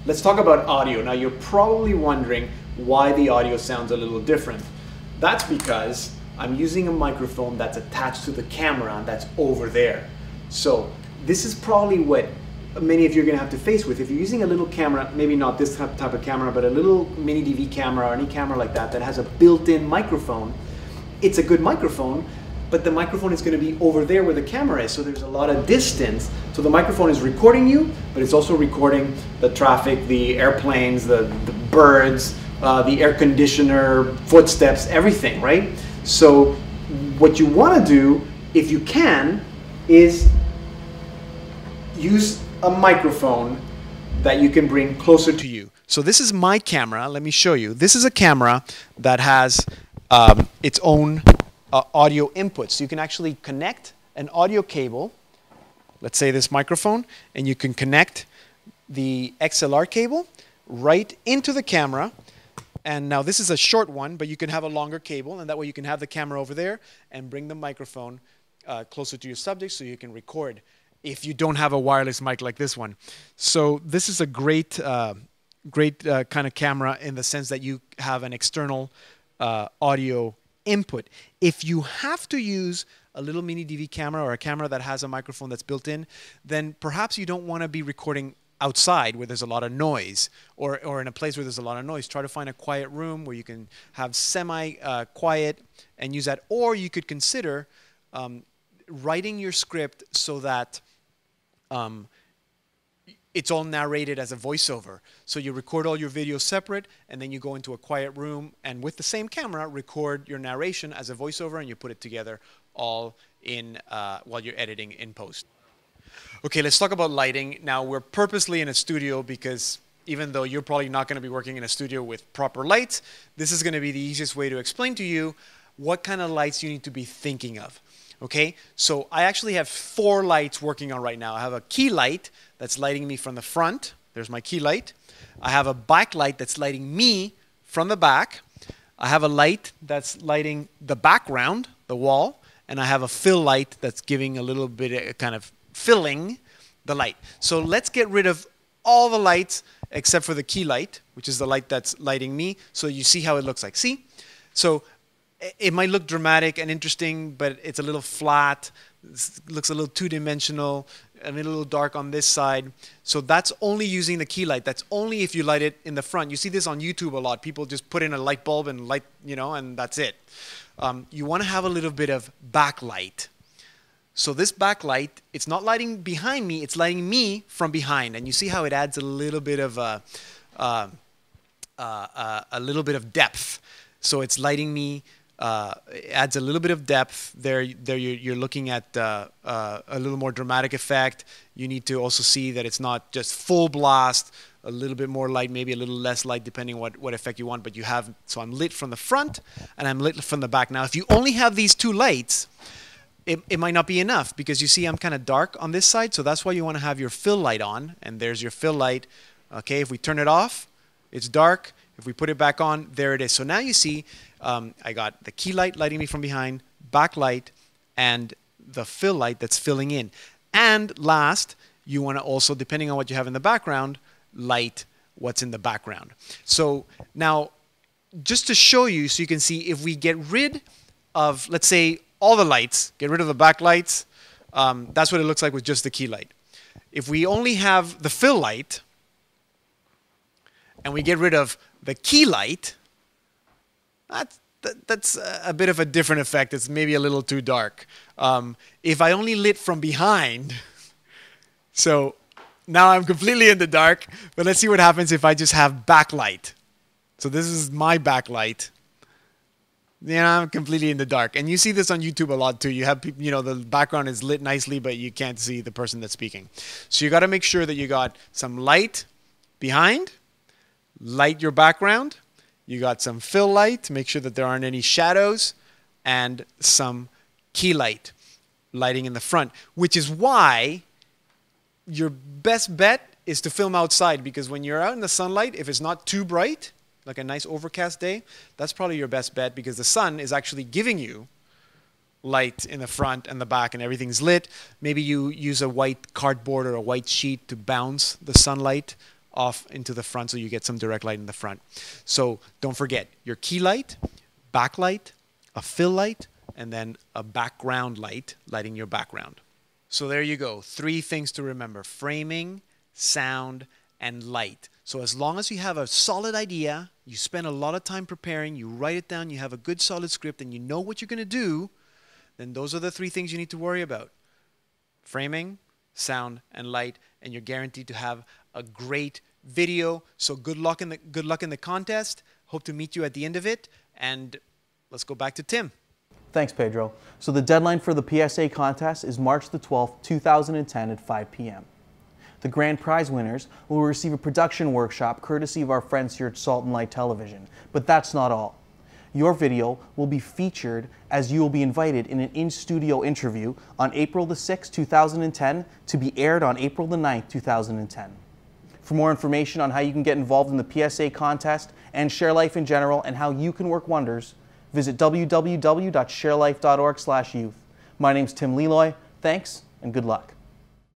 Let's talk about audio. Now you're probably wondering why the audio sounds a little different. That's because I'm using a microphone that's attached to the camera and that's over there. So this is probably what many of you are going to have to face with. If you're using a little camera, maybe not this type of camera, but a little mini DV camera or any camera like that that has a built-in microphone, it's a good microphone, but the microphone is going to be over there where the camera is, so there's a lot of distance. So the microphone is recording you, but it's also recording the traffic, the airplanes, the birds, the air conditioner, footsteps, everything, right? So what you want to do, if you can, is use a microphone that you can bring closer to you. So this is my camera. Let me show you. This is a camera that has its own audio inputs. So you can actually connect an audio cable, let's say this microphone, and you can connect the XLR cable right into the camera. And now this is a short one, but you can have a longer cable, and that way you can have the camera over there and bring the microphone closer to your subject so you can record if you don't have a wireless mic like this one. So this is a great kind of camera in the sense that you have an external audio input. If you have to use a little mini DV camera or a camera that has a microphone that's built in, then perhaps you don't want to be recording outside where there's a lot of noise, or in a place where there's a lot of noise. Try to find a quiet room where you can have semi-quiet and use that. Or you could consider writing your script so that it's all narrated as a voiceover. So you record all your videos separate, and then you go into a quiet room and with the same camera record your narration as a voiceover, and you put it together all in while you're editing in post. Okay, let's talk about lighting. Now we're purposely in a studio because even though you're probably not going to be working in a studio with proper lights, this is going to be the easiest way to explain to you what kind of lights you need to be thinking of. Okay, so I actually have 4 lights working on right now. I have a key light that's lighting me from the front. There's my key light. I have a backlight that's lighting me from the back. I have a light that's lighting the background, the wall, and I have a fill light that's giving a little bit of kind of filling the light. So let's get rid of all the lights except for the key light, which is the light that's lighting me, so you see how it looks like. See? So it might look dramatic and interesting, but it's a little flat. It looks a little two-dimensional, and a little dark on this side. So that's only using the key light. That's only if you light it in the front. You see this on YouTube a lot. People just put in a light bulb and light, you know, and that's it. You want to have a little bit of backlight. So this backlight, it's not lighting behind me, it's lighting me from behind. And you see how it adds a little bit of depth. So it's lighting me. It adds a little bit of depth there. You're looking at a little more dramatic effect. You need to also see that it's not just full blast, a little bit more light, maybe a little less light, depending what effect you want. But you have, so I'm lit from the front and I'm lit from the back. Now, if you only have these 2 lights, it might not be enough because you see I'm kind of dark on this side. So that's why you want to have your fill light on. And there's your fill light. Okay, if we turn it off, it's dark. If we put it back on, there it is. So now you see I got the key light lighting me from behind, backlight, and the fill light that's filling in. And last, you want to also, depending on what you have in the background, light what's in the background. So now, just to show you so you can see, if we get rid of, let's say, all the lights, get rid of the backlights, that's what it looks like with just the key light. If we only have the fill light, and we get rid of the key light, that's a bit of a different effect. It's maybe a little too dark. If I only lit from behind, so now I'm completely in the dark, but let's see what happens if I just have backlight. So this is my backlight. Yeah, I'm completely in the dark. And you see this on YouTube a lot too. You have people, you know, the background is lit nicely, but you can't see the person that's speaking. So you got to make sure that you got some light behind, light your background. You got some fill light to make sure that there aren't any shadows, and some key light lighting in the front, which is why your best bet is to film outside, because when you're out in the sunlight, if it's not too bright, like a nice overcast day, that's probably your best bet, because the sun is actually giving you light in the front and the back and everything's lit. Maybe you use a white cardboard or a white sheet to bounce the sunlight off into the front so you get some direct light in the front. So don't forget your key light, backlight, a fill light, and then a background light lighting your background. So there you go. 3 things to remember: framing, sound, and light. So as long as you have a solid idea, you spend a lot of time preparing, you write it down, you have a good solid script, and you know what you're going to do, then those are the 3 things you need to worry about: framing, sound, and light, and you're guaranteed to have a great video. So good luck in the contest. Hope to meet you at the end of it, and let's go back to Tim. Thanks, Pedro. So the deadline for the PSA contest is March the 12th, 2010 at 5 p.m. The grand prize winners will receive a production workshop courtesy of our friends here at Salt and Light Television. But that's not all. Your video will be featured as you will be invited in an in-studio interview on April the 6th, 2010 to be aired on April the 9th, 2010. For more information on how you can get involved in the PSA contest and ShareLife in general and how you can work wonders, visit www.sharelife.org/youth. My name's Tim Leloy. Thanks and good luck.